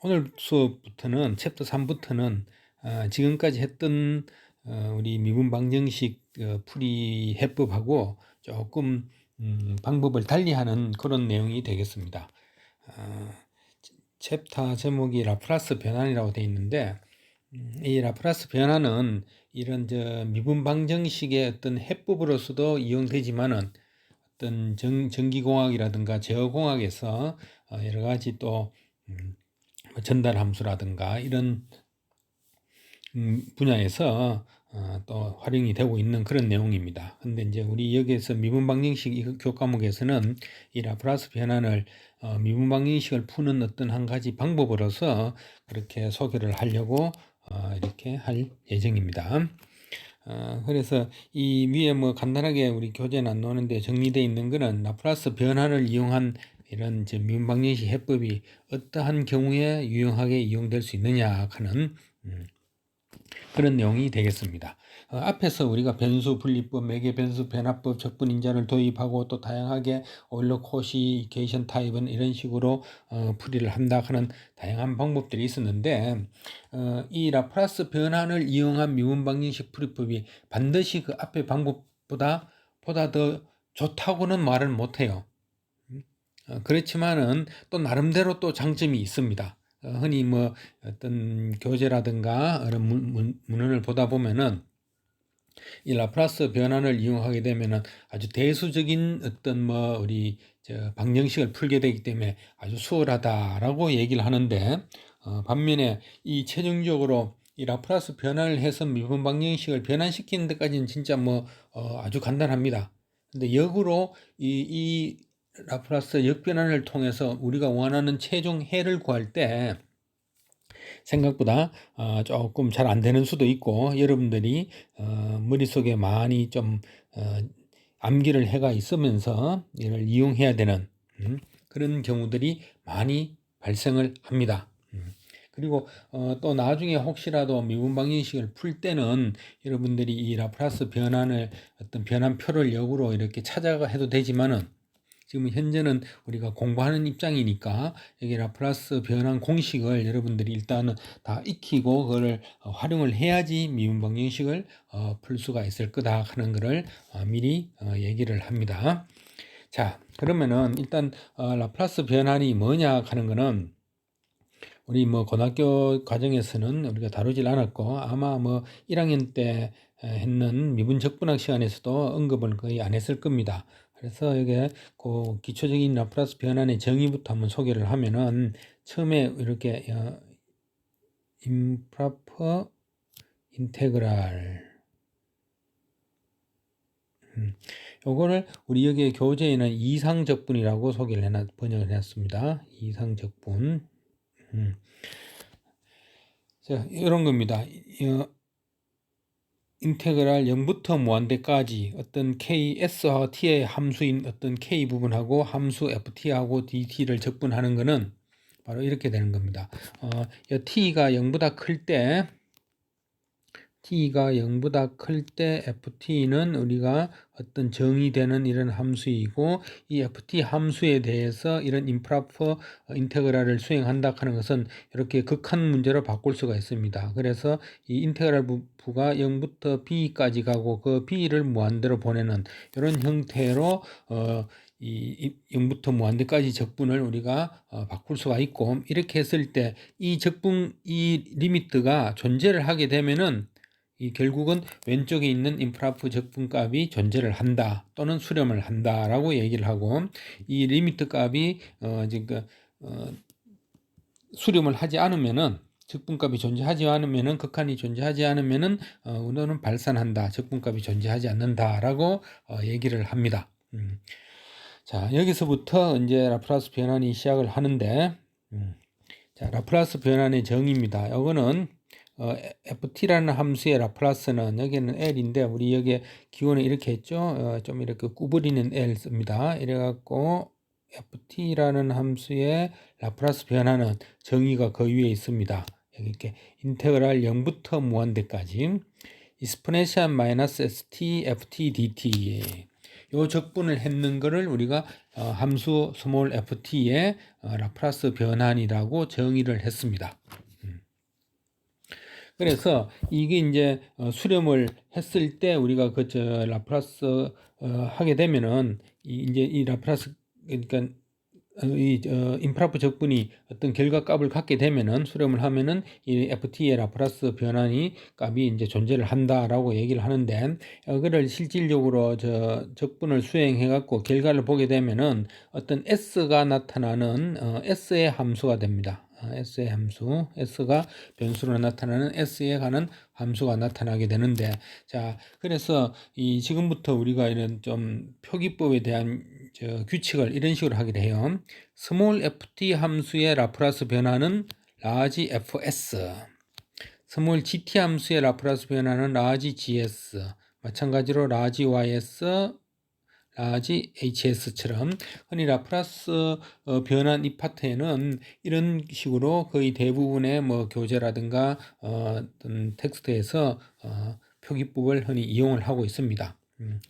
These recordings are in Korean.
오늘 수업부터는 챕터 3부터는 지금까지 했던 우리 미분 방정식 풀이 해법하고 조금 방법을 달리하는 그런 내용이 되겠습니다. 챕터 제목이 라플라스 변환이라고 되어 있는데 이 라플라스 변환은 이런 미분 방정식의 어떤 해법으로서도 이용되지만은 어떤 전기공학이라든가 제어공학에서 여러 가지 또 전달 함수라든가 이런 분야에서 또 활용이 되고 있는 그런 내용입니다. 근데 이제 우리 여기에서 미분 방정식 이 교과목에서는 이 라플라스 변환을 미분 방정식을 푸는 어떤 한 가지 방법으로서 그렇게 소개를 하려고 이렇게 할 예정입니다. 그래서 이 위에 뭐 간단하게 우리 교재는 안 나오는데 정리되어 있는 거는 라플라스 변환을 이용한 이런 미분 방정식 해법이 어떠한 경우에 유용하게 이용될 수 있느냐 하는 그런 내용이 되겠습니다. 앞에서 우리가 변수 분리법, 매개 변수 변화법, 적분 인자를 도입하고 또 다양하게 오일러 코시케이션 타입은 이런 식으로 풀이를 한다 하는 다양한 방법들이 있었는데 이 라플라스 변환을 이용한 미분 방정식 풀이법이 반드시 그 앞의 방법보다 더 좋다고는 말을 못해요. 그렇지만은 또 나름대로 또 장점이 있습니다. 흔히 뭐 어떤 교재라든가 이런 문헌을 보다 보면은 이 라플라스 변환을 이용하게 되면은 아주 대수적인 어떤 뭐 우리 방정식을 풀게 되기 때문에 아주 수월하다라고 얘기를 하는데 반면에 이 최종적으로 이 라플라스 변환을 해서 미분 방정식을 변환시키는 데까지는 진짜 뭐 아주 간단합니다. 근데 역으로 이 라플라스 역변환을 통해서 우리가 원하는 최종 해를 구할 때 생각보다 조금 잘 안 되는 수도 있고 여러분들이 머릿속에 많이 좀 암기를 해가 있으면서 이를 이용해야 되는 그런 경우들이 많이 발생을 합니다. 그리고 또 나중에 혹시라도 미분 방정식을 풀 때는 여러분들이 이 라플라스 변환을 어떤 변환표를 역으로 이렇게 찾아가 해도 되지만은 지금 현재는 우리가 공부하는 입장이니까 여기 라플라스 변환 공식을 여러분들이 일단은 다 익히고 그걸 활용을 해야지 미분 방정식을 풀 수가 있을 거다 하는 것을 미리 얘기를 합니다. 자, 그러면은 일단 라플라스 변환이 뭐냐 하는 거는 우리 뭐 고등학교 과정에서는 우리가 다루질 않았고 아마 뭐 1학년 때 했는 미분적분학 시간에서도 언급을 거의 안 했을 겁니다. 그래서 이게 그 기초적인 라플라스 변환의 정의부터 한번 소개를 하면은 처음에 이렇게 임프로퍼 인테그랄 요거를 우리 여기 교재에는 이상적분이라고 소개를 번역을 해놨습니다. 이상적분. 자, 이런 겁니다. 인테그랄 0부터 무한대까지 어떤 S와 T의 함수인 어떤 K 부분하고 함수 FT하고 DT를 적분하는 것은 바로 이렇게 되는 겁니다. T가 0보다 클 때 T가 0보다 클 때 FT는 우리가 어떤 정의되는 이런 함수이고 이 FT 함수에 대해서 이런 임프로퍼 인테그랄을 수행한다 하는 것은 이렇게 극한 문제로 바꿀 수가 있습니다. 그래서 이 인테그랄 부가 0부터 b까지 가고 그 b를 무한대로 보내는 이런 형태로 이 0부터 무한대까지 적분을 우리가 바꿀 수가 있고 이렇게 했을 때 이 적분 이 리미트가 존재를 하게 되면은 이 결국은 왼쪽에 있는 임프로퍼 적분값이 존재를 한다 또는 수렴을 한다라고 얘기를 하고 이 리미트 값이 수렴을 하지 않으면은 적분값이 존재하지 않으면은 극한이 존재하지 않으면은 우리는 발산한다 적분값이 존재하지 않는다라고 얘기를 합니다. 자 여기서부터 이제 라플라스 변환이 시작을 하는데 자 라플라스 변환의 정의입니다. 이거는 ft라는 함수의 라플라스는 여기는 l인데 우리 여기에 기호는 이렇게 했죠. 좀 이렇게 구부리는 l 씁니다. 이래갖고 ft라는 함수의 라플라스 변화는 정의가 그 위에 있습니다. 여기 이렇게 인테그랄 0부터 무한대까지 exponential minus st ft dt 요 적분을 했는 거를 우리가 함수 스몰 ft의 라플라스 변환이라고 정의를 했습니다. 그래서 이게 이제 수렴을 했을 때 우리가 그 라플라스 하게 되면은 이제 이 라플라스 그러니까 임프라프 적분이 어떤 결과값을 갖게 되면은 수렴을 하면은 이 ft의 라플라스 변환이 값이 이제 존재를 한다라고 얘기를 하는데 그를 실질적으로 적분을 수행해 갖고 결과를 보게 되면은 어떤 s가 나타나는 s의 함수가 됩니다. s의 함수, s가 변수로 나타나는 s에 관한 함수가 나타나게 되는데, 자, 그래서 이 지금부터 우리가 이런 좀 표기법에 대한 규칙을 이런 식으로 하기로 해요. 스몰 ft 함수의 라플라스 변화는 라지 fs, 스몰 gt 함수의 라플라스 변화는 라지 gs, 마찬가지로 라지 ys, 라지 hs처럼 흔히 라플라스 변환 이 파트에는 이런 식으로 거의 대부분의 뭐 교재라든가 어떤 텍스트에서 표기법을 흔히 이용을 하고 있습니다.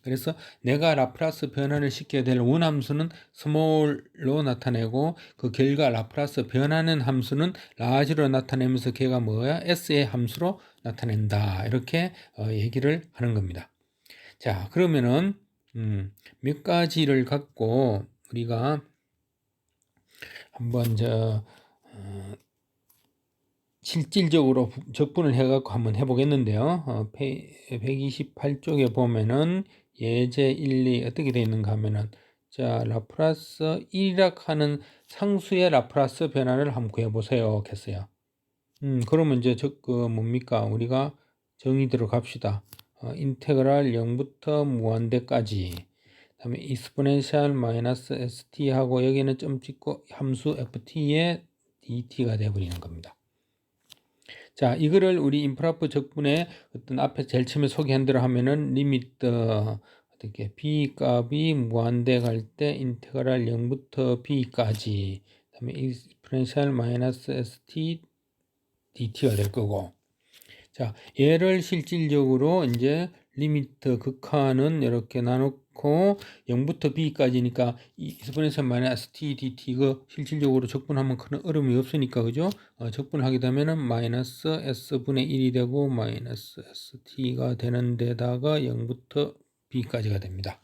그래서 내가 라플라스 변환을 시켜야 될 원함수는 스몰로 나타내고 그 결과 라플라스 변하는 함수는 라지로 나타내면서 걔가 뭐야? s의 함수로 나타낸다. 이렇게 얘기를 하는 겁니다. 자, 그러면은 몇 가지를 갖고 우리가 한번 실질적으로 적분을 해갖고 한번 해보겠는데요. 128쪽에 보면은 예제 1, 2 어떻게 되어 있는가 하면은 자, 라플라스 1이라 하는 상수의 라플라스 변화를 한번 구해보세요. 했어요. 그러면 이제 뭡니까? 우리가 정의대로 갑시다. 인테그랄 0부터 무한대까지. 다음에 익스포넨셜 마이너스 st 하고 여기는 점 찍고 함수 ft의 dt가 되어버리는 겁니다. 자, 이거를 우리 임프라프 적분에 어떤 앞에 제일 처음에 소개한 대로 하면은 리미트 어떻게 b 값이 무한대 갈 때 인테그랄 0부터 b까지 그다음에 익스포넨셜 마이너스 st dt가 될 거고, 자, 얘를 실질적으로 이제 리미트 극한은 이렇게 나놓고 0부터 b까지니까 이 익스포넨셜 마이너스 t dt 이거 실질적으로 적분하면 큰 어려움이 없으니까 그죠? 적분하게 되면은 마이너스 s분의 1이 되고 마이너스 st가 되는 데다가 0부터 b까지가 됩니다.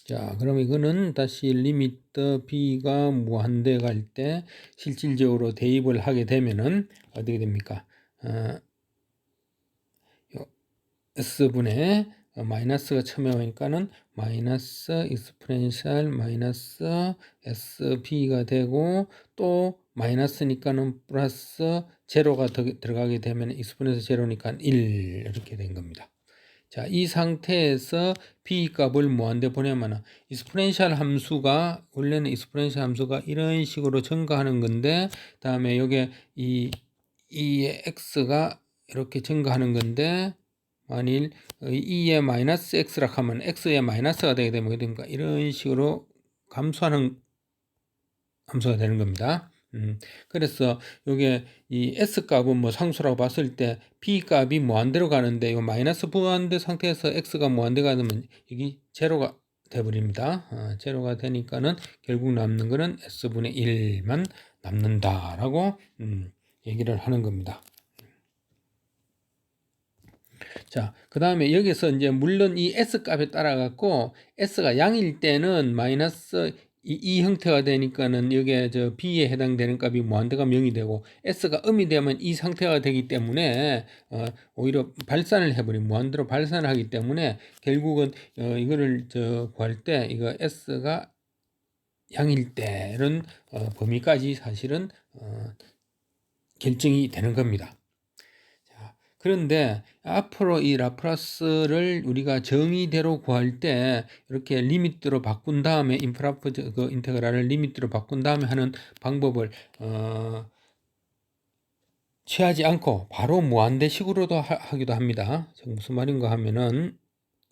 자, 그럼 이거는 다시 리미트 b가 무한대 갈 때 실질적으로 대입을 하게 되면은 어떻게 됩니까? s분의 마이너스가 처음에 오니까는 마이너스 익스포넨셜 마이너스 sb가 되고 또 마이너스니까는 플러스 제로가 들어가게 되면 익스포넨셜 제로니까 1 이렇게 된 겁니다. 자, 이 상태에서 b 값을 무한대 보내면 익스포넨셜 함수가 원래는 익스포넨셜 함수가 이런 식으로 증가하는 건데 다음에 여기에 이 x가 이렇게 증가하는 건데 만일 2에 마이너스 x라 하면 x에 마이너스가 되게 되면 어떻게 됩니까? 이런 식으로 감소하는 함수가 되는 겁니다. 그래서 요게 이 s 값은 뭐 상수라고 봤을 때 b 값이 무한대로 가는데 이 마이너스 무한대 상태에서 x가 무한대가 되면 여기 제로가 돼버립니다. 제로가 되니까는 결국 남는 거는 s분의 1만 남는다라고 얘기를 하는 겁니다. 자, 그 다음에 여기서 이제 물론 이 s 값에 따라 갖고 s가 0일 때는 마이너스 이 형태가 되니까는 여기에 b에 해당되는 값이 무한대가 0이 되고 s가 음이 되면 이 상태가 되기 때문에 오히려 발산을 해버린 무한대로 발산을 하기 때문에 결국은 이거를 구할 때 이거 s가 0일 때 이런 범위까지 사실은 결정이 되는 겁니다. 그런데 앞으로 이 라플라스를 우리가 정의대로 구할 때 이렇게 리미트로 바꾼 다음에 임프라프 그 인테그랄을 리미트로 바꾼 다음에 하는 방법을 취하지 않고 바로 무한대식으로도 하기도 합니다. 무슨 말인가 하면은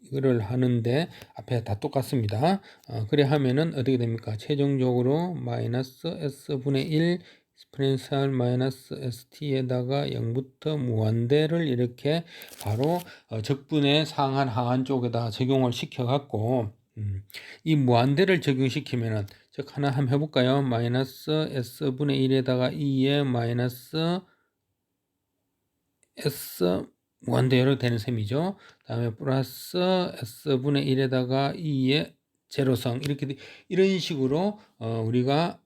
이거를 하는데 앞에 다 똑같습니다. 그래 하면은 어떻게 됩니까? 최종적으로 마이너스 s분의 1 스프렌셜 마이너스 st에다가 0부터 무한대를 이렇게 바로 적분의 상한 하한 쪽에다 적용을 시켜 갖고 이 무한대를 적용시키면은 즉 하나 한번 해볼까요? 마이너스 s분의 1에다가 2의 마이너스 s 무한대로 되는 셈이죠. 다음에 플러스 s분의 1에다가 2의 제로성 이렇게 이런 식으로 우리가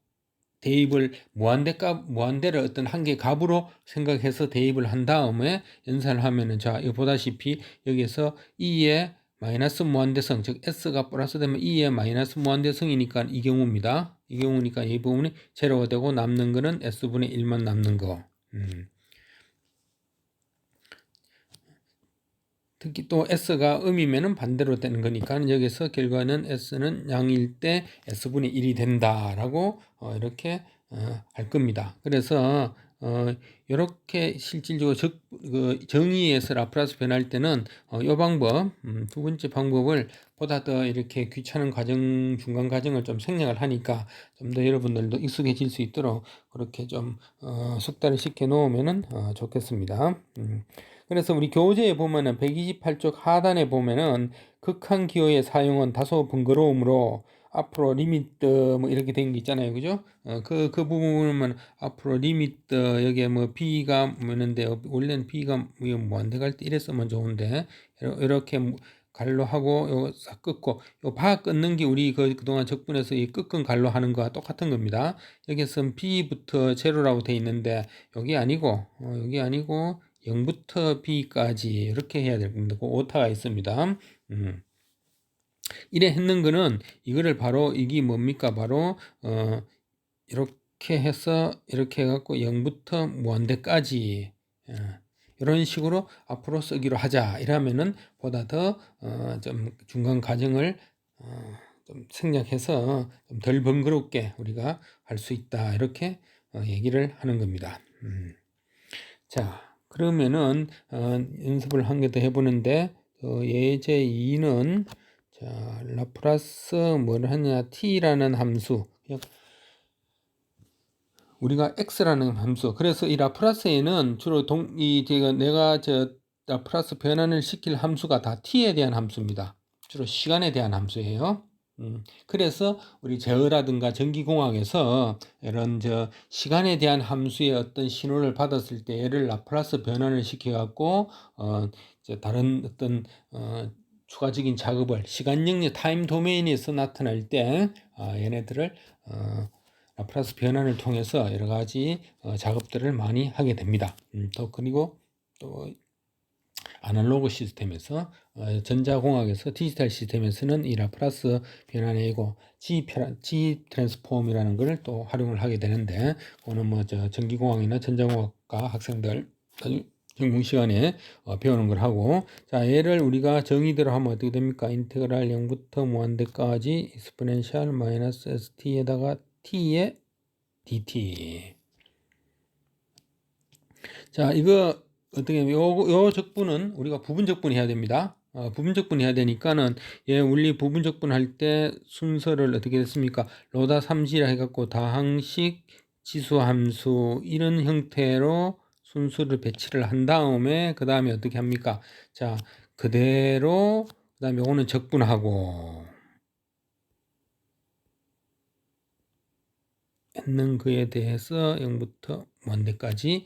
대입을 무한대를 어떤 한 개 값으로 생각해서 대입을 한 다음에 연산을 하면은 자 이거 보다시피 여기서 2의 마이너스 무한대성 즉 s가 플러스 되면 2의 마이너스 무한대성이니까 이 경우입니다. 이 경우니까 이 부분이 제로가 되고 남는 거는 s분의 1만 남는 거. 특히 또 s가 음이면은 반대로 되는 거니까 여기서 결과는 s는 양일 때 s분의 1이 된다라고 이렇게 할 겁니다. 그래서 이렇게 실질적으로 정의에서 라플라스 변할 때는 이 방법 두 번째 방법을 보다 더 이렇게 귀찮은 과정 중간 과정을 좀 생략을 하니까 좀 더 여러분들도 익숙해질 수 있도록 그렇게 좀 숙달을 시켜 놓으면은 좋겠습니다. 그래서 우리 교재에 보면은 128쪽 하단에 보면은 극한 기호의 사용은 다소 번거로우므로 앞으로 리미트 뭐 이렇게 된 게 있잖아요. 그죠? 그 부분은 앞으로 리미트 여기에 뭐 b가 뭐는데 원래는 b가 뭐 안 돼갈 때 이랬으면 좋은데 이렇게 갈로 하고 요거 싹 끊고 요 바 끊는 게 우리 그동안 적분에서 이 끄끈 갈로 하는 거와 똑같은 겁니다. 여기서는 b부터 제로라고 돼 있는데 여기 아니고 0부터 b까지 이렇게 해야 될 겁니다. 그 오타가 있습니다. 이래 했는 거는 이거를 바로 이게 뭡니까? 바로 이렇게 해서 이렇게 해갖고 0부터 무한대까지 이런 식으로 앞으로 쓰기로 하자. 이러면은 보다 더 좀 중간 과정을 좀 생략해서 좀 덜 번거롭게 우리가 할 수 있다. 이렇게 얘기를 하는 겁니다. 자, 그러면은 연습을 한 개 더 해보는데 예제 2는 자 라플라스 뭘 하냐 t라는 함수 우리가 x라는 함수 그래서 이 라플라스에는 주로 내가 라플라스 변환을 시킬 함수가 다 t에 대한 함수입니다. 주로 시간에 대한 함수예요. 그래서 우리 제어라든가 전기공학에서 이런 시간에 대한 함수의 어떤 신호를 받았을 때 얘를 라플라스 변환을 시켜갖고 다른 어떤 추가적인 작업을 시간 영역 타임 도메인에서 나타날 때 얘네들을 라플라스 변환을 통해서 여러 가지 작업들을 많이 하게 됩니다. 또 그리고 또 아날로그 시스템에서 전자공학에서 디지털 시스템에서는 이 라플라스 변환이고 G 트랜스폼이라는 걸 또 활용을 하게 되는데 오늘 뭐 전기공학이나 전자공학과 학생들 전공 시간에 배우는 걸 하고 자 얘를 우리가 정의대로 하면 어떻게 됩니까? 인테그랄 0부터 무한대까지 익스포넨셜 마이너스 st에다가 t의 dt 자 이거 어떻게 요 적분은 우리가 부분적분 해야 됩니다. 부분적분 해야 되니까는 얘 원리 부분적분 할 때 순서를 어떻게 됐습니까? 로다 삼지라 해갖고 다항식 지수함수 이런 형태로 순수를 배치를 한 다음에 그 다음에 어떻게 합니까? 자 그대로 그 다음에 요거는 적분하고 했는 그에 대해서 0부터 무한대까지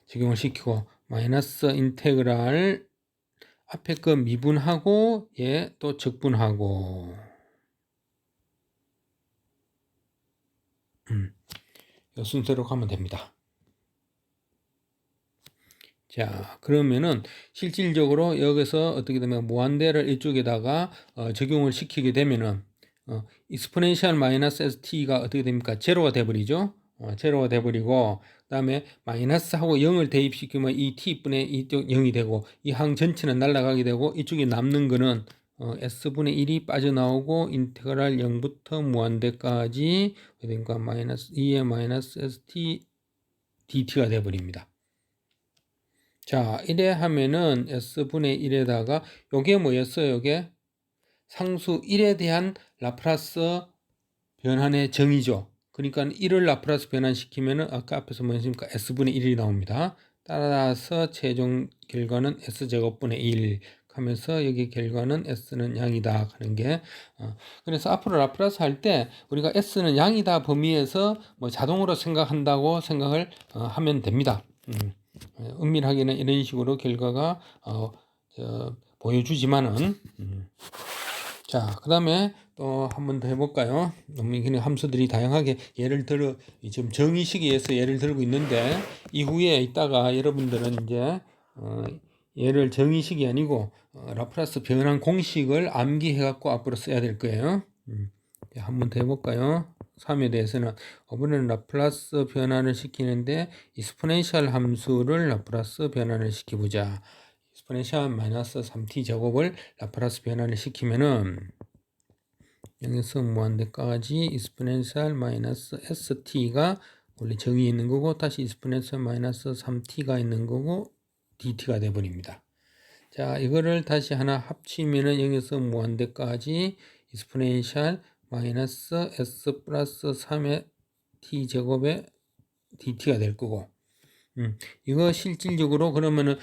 적용을 시키고 마이너스 인테그랄 앞에 거 미분하고 얘 또 적분하고 이 순서로 가면 됩니다. 자 그러면은 실질적으로 여기서 어떻게 되면 무한대를 이쪽에다가 적용을 시키게 되면은 익스포넨셜 마이너스 st가 어떻게 됩니까? 제로가 돼버리죠. 제로가 돼버리고 그 다음에 마이너스하고 0을 대입시키면 이 t분의 이쪽 0이 되고 이 항 전체는 날아가게 되고 이쪽에 남는 거는 s분의 1이 빠져나오고 인테그랄 0부터 무한대까지 그러니까 마이너스 2의 마이너스 st dt가 돼버립니다. 자 이래 하면은 s분의 1에다가 요게 뭐였어요? 요게 상수 1에 대한 라플라스 변환의 정의죠. 그러니까 1을 라플라스 변환시키면은 아까 앞에서 뭐였습니까? S분의 1이 나옵니다. 따라서 최종 결과는 S제곱분의 1 하면서 여기 결과는 S는 양이다 하는 게 그래서 앞으로 라플라스 할 때 우리가 S는 양이다 범위에서 뭐 자동으로 생각한다고 생각을 하면 됩니다. 은밀하게는 이런 식으로 결과가 보여주지만은 자, 그 다음에 또 한 번 더 해볼까요? 너무 이게 함수들이 다양하게 예를 들어 지금 정의식에서 예를 들고 있는데 이후에 있다가 여러분들은 이제 얘를 정의식이 아니고 라플라스 변환 공식을 암기해갖고 앞으로 써야 될 거예요. 한 번 더 해볼까요? 3에 대해서는 이번에는 라플라스 변환을 시키는데 익스포넨셜 함수를 라플라스 변환을 시켜보자. 익스포넨셜 마이너스 3t 제곱을 라플라스 변환을 시키면은 여기서 무한대까지 익스포넨셜 마이너스 st가 원래 정의에 있는 거고 다시 익스포넨셜 마이너스 3t가 있는 거고 dt가 돼버립니다. 자, 이거를 다시 하나 합치면은 여기서 무한대까지 익스포넨셜 마이너스 s 플러스 3의 t 제곱의 dt가 될 거고 이거 실질적으로 그러면은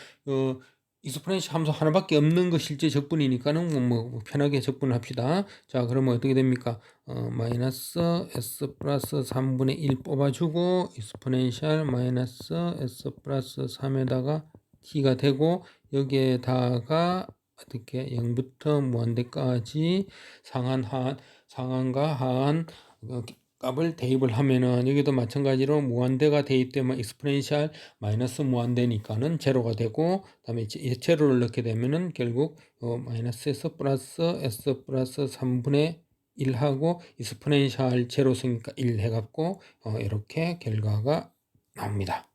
익스포넨셜 함수 하나밖에 없는 거 실제 적분이니까는 뭐 편하게 적분을 합시다. 자, 그러면 어떻게 됩니까? 마이너스 s 플러스 3분의 1 뽑아주고 익스포넨셜 마이너스 s 플러스 3에다가 t가 되고 여기에다가 어떻게 0부터 무한대까지 상한과 하한 값을 대입을 하면은 여기도 마찬가지로 무한대가 대입되면 익스포넨셜 마이너스 무한대니까는 제로가 되고 그다음에 제로를 넣게 되면은 결국 마이너스 s 플러스 3분의 1하고 익스포넨셜 제로니까 1 해갖고 이렇게 결과가 나옵니다.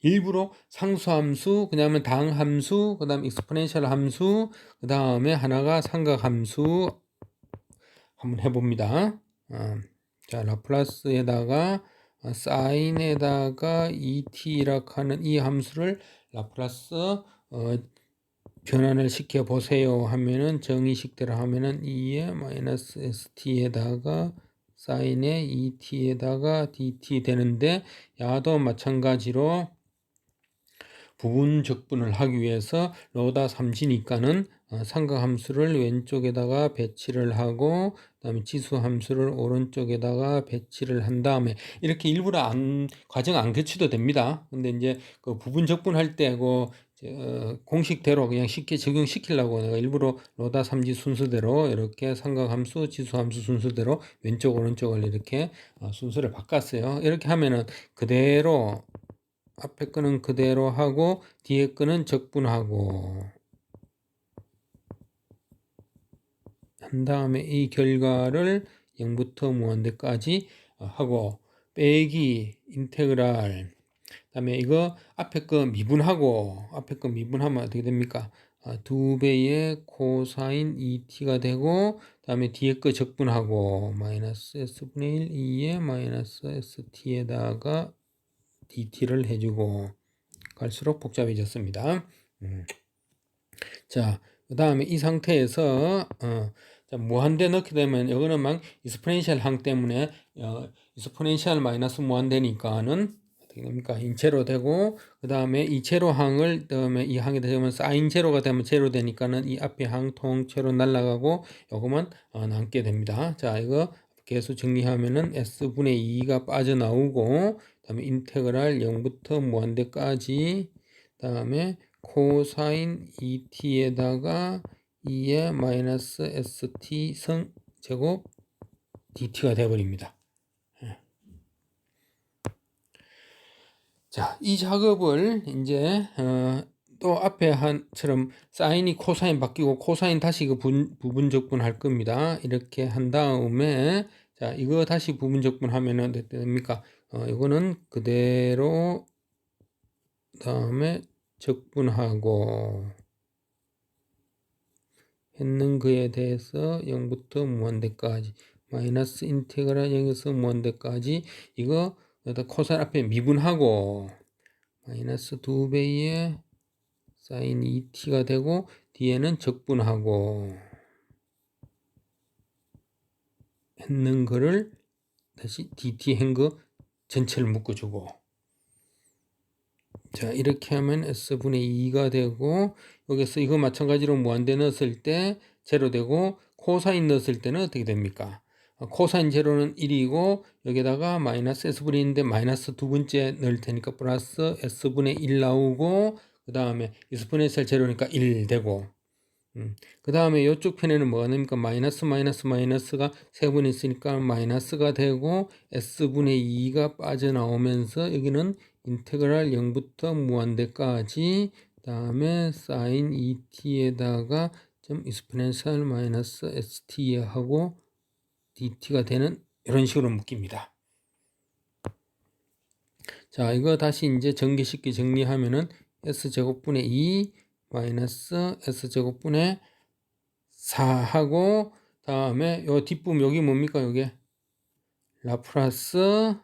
일부러 상수함수, 그 다음에 당함수, 그 다음 익스포넨셜 함수, 그 다음에 하나가 삼각함수 한번 해봅니다. 자, 라플라스에다가 사인에다가 et라고 하는 이 함수를 라플라스 변환을 시켜 보세요 하면은 정의식대로 하면은 2의 마이너스 st에다가 사인의 et에다가 dt 되는데 야도 마찬가지로 부분 적분을 하기 위해서 로다 삼지니까는 삼각함수를 왼쪽에다가 배치를 하고 그다음에 지수함수를 오른쪽에다가 배치를 한 다음에 이렇게 일부러 과정 안 거쳐도 됩니다. 근데 이제 그 부분 적분할 때 공식대로 그냥 쉽게 적용시키려고 내가 일부러 로다 삼지 순서대로 이렇게 삼각함수, 지수함수 순서대로 왼쪽 오른쪽을 이렇게 순서를 바꿨어요. 이렇게 하면은 그대로 앞에 거는 그대로 하고 뒤에 거는 적분하고 한 다음에 이 결과를 0부터 무한대까지 하고 빼기 인테그랄 그다음에 이거 앞에 거 미분하고 앞에 거 미분하면 어떻게 됩니까? 2배의 코사인 2t가 되고 그다음에 뒤에 거 적분하고 마이너스 s분의 1 2의 마이너스 st에다가 dt를 해주고 갈수록 복잡해졌습니다. 자, 그 다음에 이 상태에서 자, 무한대 넣게 되면 이거는 막 익스포넨셜 항 때문에 익스포넨셜 마이너스 무한대니까는 어떻게 됩니까? 인체로 되고 그 다음에 이 제로 항을 다음에 이 항에 되면 사인 제로가 되면 제로 되니까는 이 앞에 항 통째로 날아가고 요거만 남게 됩니다. 자, 이거 계속 정리하면은 s분의 2가 빠져나오고 그다음에 인테그랄 0부터 무한대까지 그다음에 코사인 2t에다가 2의 마이너스 st 성 제곱 dt가 되어버립니다. 자, 이 작업을 이제 또 앞에 한처럼 사인이 코사인 바뀌고 코사인 다시 그 부분 적분할 겁니다. 이렇게 한 다음에 자, 이거 다시 부분 적분하면은 어떻게 됩니까? 이거는 그대로 다음에 적분하고 했는 거에 대해서 0부터 무한대까지 마이너스 인테그랄 0에서 무한대까지 이거 코사인 앞에 미분하고 마이너스 2배의 사인 2t가 되고 뒤에는 적분하고 했는 거를 다시 dt 한 거 전체를 묶어주고, 자 이렇게 하면 s분의 2가 되고, 여기서 이거 마찬가지로 무한대 넣었을 때 제로 되고, 코사인 넣었을 때는 어떻게 됩니까? 코사인 제로는 1이고 여기다가 마이너스 s분의 1인데 마이너스 두 번째 넣을 테니까 플러스 s분의 1 나오고, 그 다음에 exponential 제로니까 1 되고, 그 다음에 이쪽 편에는 뭐가 됩니까? 마이너스가 세 번 있으니까 마이너스가 되고, s분의 2가 빠져나오면서 여기는 인테그랄 0부터 무한대까지, 그 다음에 sin 2t에다가 점 exponential 마이너스 st 하고 dt가 되는 이런 식으로 묶입니다. 자, 이거 다시 이제 전개식기 정리하면은 s제곱분의 2 마이너스 s제곱분의 4 하고, 다음에 요 뒷부분 여기 뭡니까? 요게 라플라스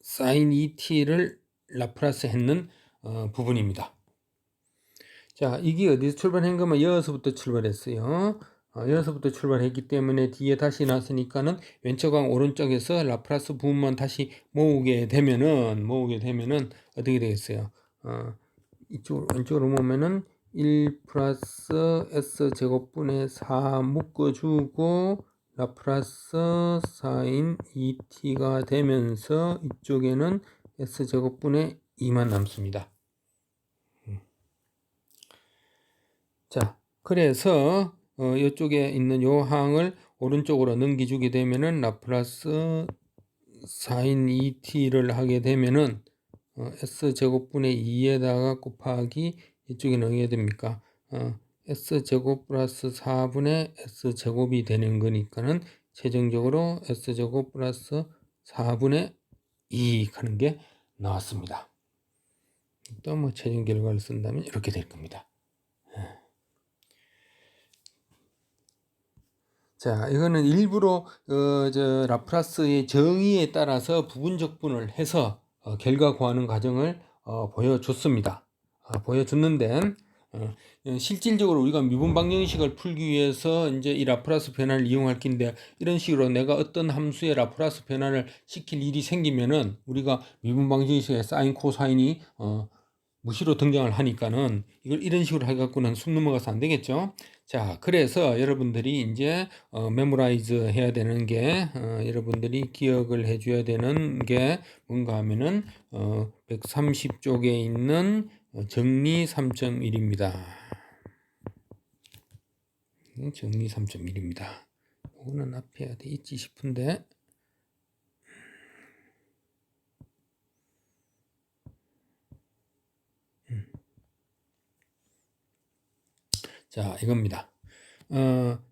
sin 2t를 라플라스 했는 부분입니다. 자, 이게 어디서 출발한 거면 여기서부터 출발했어요. 여기서부터 출발했기 때문에 뒤에 다시 나왔으니까는 왼쪽과 오른쪽에서 라플라스 부분만 다시 모으게 되면은 어떻게 되겠어요? 이쪽으로 왼쪽으로 보면은 1 플러스 s제곱분의 4 묶어주고 라플라스 sin 2t가 되면서 이쪽에는 s제곱분의 2만 남습니다. 자, 그래서 이쪽에 있는 요 항을 오른쪽으로 넘겨주게 되면은 라플라스 sin 2t를 하게 되면은 s제곱분의 2에다가 곱하기 이쪽에는 어떻게 됩니까? s제곱 플러스 4분의 s제곱이 되는 거니까는 최종적으로 s제곱 플러스 4분의 2 하는 게 나왔습니다. 또 뭐 최종 결과를 쓴다면 이렇게 될 겁니다. 자, 이거는 일부러 라플라스의 정의에 따라서 부분적분을 해서 결과 구하는 과정을 보여줬습니다. 보여줬는데 실질적으로 우리가 미분 방정식을 풀기 위해서 이제 이 라플라스 변화를 이용할 건데, 이런 식으로 내가 어떤 함수의 라플라스 변화를 시킬 일이 생기면은 우리가 미분 방정식에 사인 코사인이 무시로 등장을 하니까는 이걸 이런 식으로 해갖고는 숨 넘어가서 안 되겠죠. 자, 그래서 여러분들이 이제 메모라이즈 해야 되는 게, 여러분들이 기억을 해줘야 되는 게 뭔가 하면은 130쪽에 있는 정리 3.1입니다. 정리 3.1입니다. 이거는 앞에 돼 있지 싶은데, 자, 이겁니다.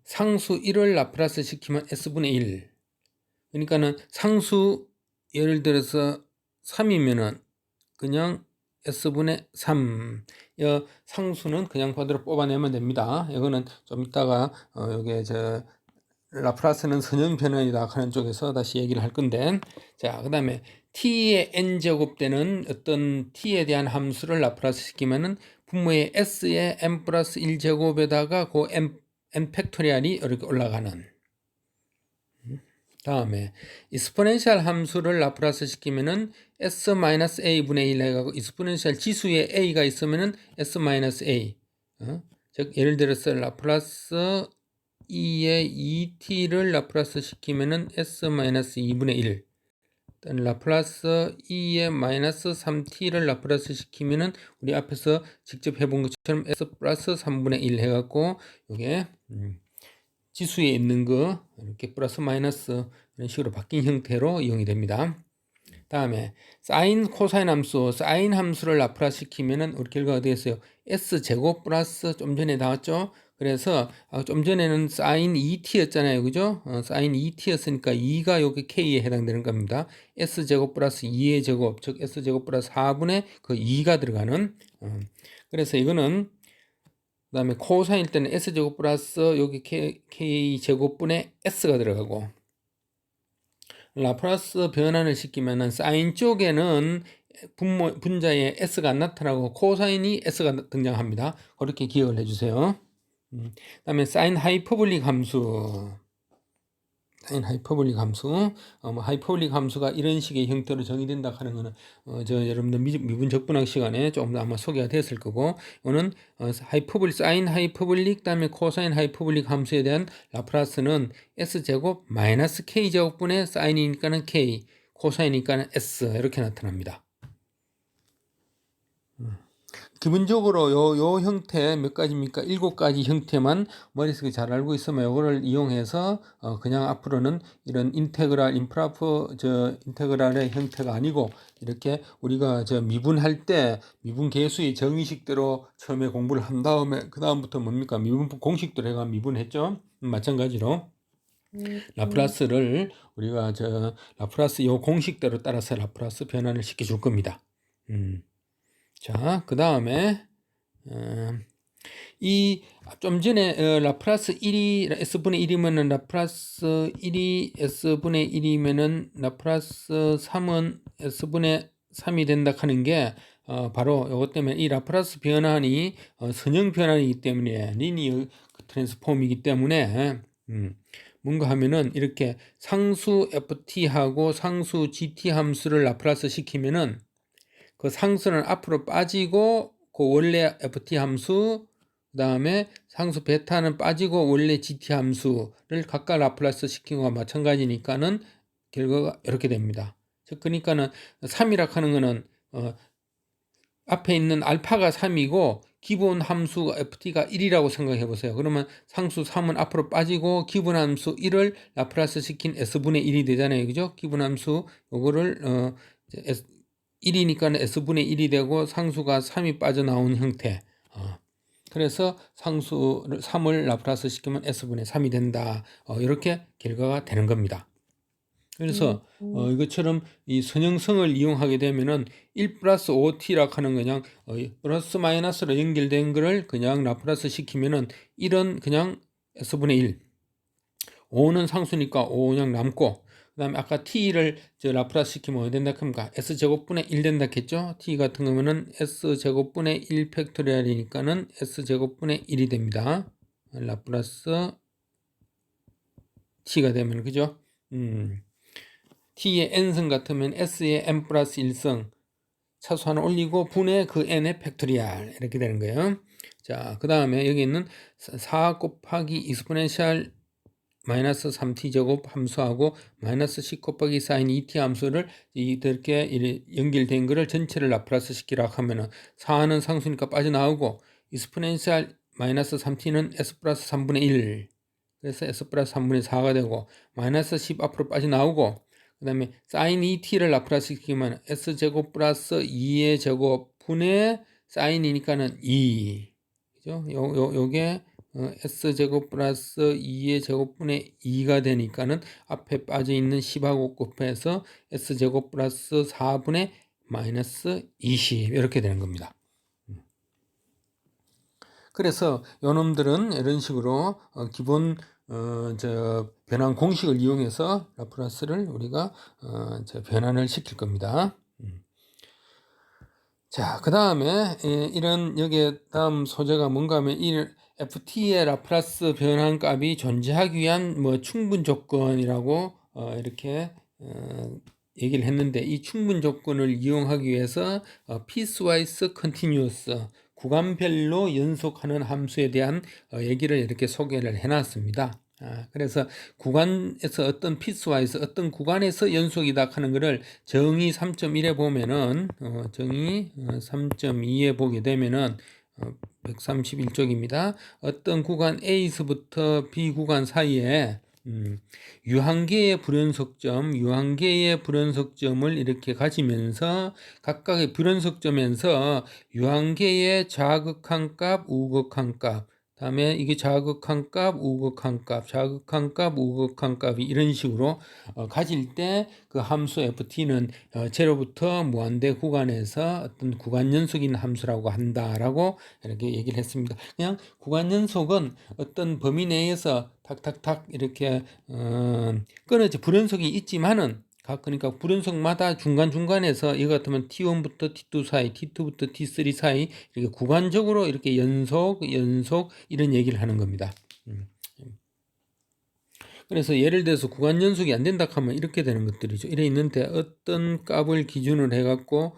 상수 1을 라플라스 시키면 s분의 1. 그러니까는 상수 예를 들어서 3이면은 그냥 s분의 3. 이 상수는 그냥 그대로 뽑아내면 됩니다. 이거는 좀 이따가 여기 라플라스는 선형 변환이다 하는 쪽에서 다시 얘기를 할 건데, 자, 그 다음에 t의 n제곱 되는 어떤 t에 대한 함수를 라플라스 시키면은 분모의 s의 n 플러스 1제곱에다가 그 n 팩토리얼이 이렇게 올라가는, 다음에 exponential 함수를 라플라스 시키면은 s-a 분의 1 해가지고 exponential 지수에 a가 있으면은 s-a, 즉 예를 들어서 라플라스 2의 2t를 라플라스 시키면은 s-2분의 1, 라플라스 2의 마이너스 3t를 라플라스 시키면은 우리 앞에서 직접 해본 것처럼 s 플러스 3분의 1 해갖고 이게 지수에 있는 거 이렇게 플러스 마이너스 이런 식으로 바뀐 형태로 이용이 됩니다. 다음에 사인 코사인 함수, 사인 함수를 라플라스 시키면은 우리 결과가 어디 있어요? s제곱 플러스 좀 전에 나왔죠? 그래서 좀 전에는 사인 2t였잖아요. 그죠? 사인 2t였으니까 2가 여기 k에 해당되는 겁니다. s제곱 플러스 2의 제곱, 즉 s제곱 플러스 4분의 그 2가 들어가는, 그래서 이거는 그 다음에 코사인일 때는 s제곱 플러스 여기 k제곱분의 s가 들어가고, 라플라스 변환을 시키면은 사인 쪽에는 분자에 s가 안 나타나고 코사인이 s가 등장합니다. 그렇게 기억을 해주세요. 그다음에 사인 하이퍼볼릭 함수. 사인 하이퍼볼릭 함수, 하이퍼볼릭 함수가 이런 식의 형태로 정의된다 하는 거는 여러분들 미분 적분학 시간에 조금 더 아마 소개가 됐을 거고, 이거는 하이퍼볼릭, 사인 하이퍼볼릭, 그다음에 코사인 하이퍼볼릭 함수에 대한 라플라스는 s제곱 마이너스 k제곱분의 사인이니까는 k, 코사인이니까는 s 이렇게 나타납니다. 기본적으로 요 형태 몇 가지입니까? 7가지 형태만 머릿속에 잘 알고 있으면 요거를 이용해서 그냥 앞으로는 이런 인테그랄, 인테그랄의 형태가 아니고 이렇게 우리가 미분할 때 미분 계수의 정의식대로 처음에 공부를 한 다음에 그 다음부터 뭡니까? 미분 공식대로 해가 미분했죠? 마찬가지로 라플라스를 우리가 라플라스 요 공식대로 따라서 라플라스 변환을 시켜줄 겁니다. 자, 그 다음에 이 좀 전에 라플라스 1이 S분의 1이면은 라플라스 1이 S분의 1이면은 라플라스 3은 S분의 3이 된다 하는 게 바로 이것 때문에 이 라플라스 변환이 선형 변환이기 때문에 리니어 트랜스폼이기 때문에 뭔가 하면은 이렇게 상수 ft하고 상수 gt 함수를 라플라스 시키면은 그 상수는 앞으로 빠지고 그 원래 ft 함수, 그 다음에 상수 베타는 빠지고 원래 gt 함수를 각각 라플라스 시킨 거와 마찬가지니까는 결과가 이렇게 됩니다. 즉 그러니까는 3이라 하는 거는 앞에 있는 알파가 3이고 기본 함수 ft가 1이라고 생각해 보세요. 그러면 상수 3은 앞으로 빠지고 기본 함수 1을 라플라스 시킨 s분의 1이 되잖아요. 그죠? 기본 함수 요거를 1이니까 s분의 1이 되고 상수가 3이 빠져나온 형태. 그래서 상수 3을 라플라스 시키면 s분의 3이 된다. 이렇게 결과가 되는 겁니다. 그래서 이것처럼 이 선형성을 이용하게 되면은 1 플러스 5t라 하는 그냥 플러스 마이너스로 연결된 거를 그냥 라플라스 시키면은 1은 그냥 s분의 1, 5는 상수니까 5 그냥 남고, 그 다음에 아까 t를 라플라스 시키면 어디 된다 합니까? s제곱분의 1 된다 했죠? t 같은 거면은 s제곱분의 1 팩토리얼이니까는 s제곱분의 1이 됩니다. 라플라스 t가 되면, 그죠? t의 n승 같으면 s의 n 플러스 1승 차수하나 올리고 분의 그 n의 팩토리얼 이렇게 되는 거예요. 자, 그 다음에 여기 있는 4 곱하기 익스포넨셜 마이너스 3t제곱 함수하고 마이너스 10 곱하기 사인 2t 함수를 이렇게 연결된 거를 전체를 라플라스 시키라 하면은 4는 상수니까 빠져나오고 익스포넨셜 마이너스 3t는 s 플러스 3분의 1, 그래서 s 플러스 3분의 4가 되고 마이너스 10 앞으로 빠져나오고, 그 다음에 사인 2t를 라플라스 시키면 s제곱 플러스 2의 제곱 분의 사인이니까는 2, 그죠? 요게 s제곱 플러스 2의 제곱분의 2가 되니까는 앞에 빠져있는 10하고 곱해서 s제곱 플러스 4분의 마이너스 20 이렇게 되는 겁니다. 그래서 요놈들은 이런 식으로 기본 변환 공식을 이용해서 라플라스를 우리가 변환을 시킬 겁니다. 자, 그 다음에 이런 여기에 다음 소재가 뭔가 하면 ft의 라플라스 변환 값이 존재하기 위한 충분 조건이라고 이렇게 얘기를 했는데, 이 충분 조건을 이용하기 위해서 piecewise continuous, 구간별로 연속하는 함수에 대한 얘기를 이렇게 소개를 해놨습니다. 그래서 구간에서 어떤 piecewise, 어떤 구간에서 연속이다 하는 것을 정의 3.1에 보면은 정의 3.2에 보게 되면은 131쪽입니다. 어떤 구간 A에서부터 B 구간 사이에 유한계의 불연속점을 이렇게 가지면서 각각의 불연속점에서 유한계의 자극한 값, 우극한 값, 다음에 이게 자극한 값, 우극한 값, 자극한 값, 우극한 값이 이런 식으로 가질 때 그 함수 ft는 제로부터 무한대 구간에서 어떤 구간 연속인 함수라고 한다라고 이렇게 얘기를 했습니다. 그냥 구간 연속은 어떤 범위 내에서 탁탁탁 이렇게 끊어져 불연속이 있지만은 그러니까 불연속마다 중간중간에서 이거 같으면 T1부터 T2 사이, T2부터 T3 사이 이렇게 구간적으로 이렇게 연속 이런 얘기를 하는 겁니다. 그래서 예를 들어서 구간 연속이 안 된다 하면 이렇게 되는 것들이죠. 이래 있는데 어떤 값을 기준으로 해갖고